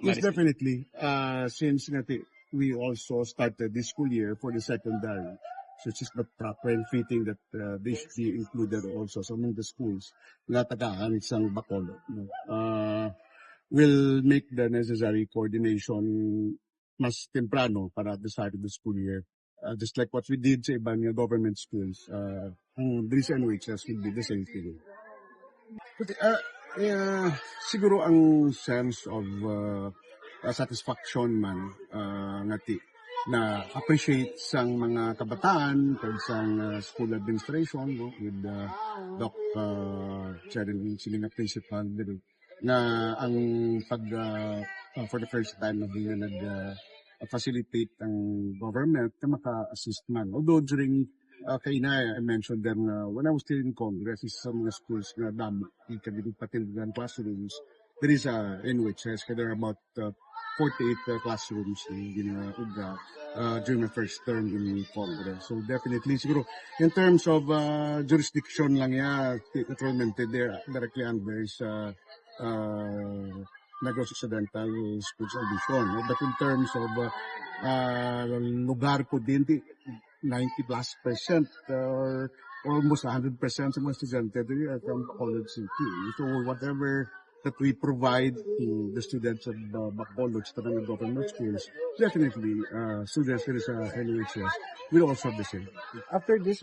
Yes, definitely. Since we also started this school year for the secondary, so it's just not proper and fitting that they should be included also so among the schools na tagaan isang Bacolod. No? We'll make the necessary coordination mas temprano para at the start of the school year. Just like what we did sa ibang government schools, ang Dris and WHS will be the same thing. But, siguro ang sense of satisfaction man ngati na appreciate sang mga kabataan kag sang school administration no, with Doc Cheryl sila nga principal na ang pag for the first time na nag facilitate ang government na maka-assist man. Although during kaina, I mentioned them when I was still in Congress, is some mga schools na dami patindigan classrooms. There is NUHS, there are about 48 classrooms in during my first term in Congress. So definitely, siguro, in terms of jurisdiction lang ya, implemented there directly under is Negros Occidental Schools Audition. No? But in terms of lugar ko din, 90+% or almost 100% sa mga estudyante are from Bacolod City. So whatever that we provide to the students of Bacolod sa tanang government schools, definitely students here sa LHS will also have the same. After this,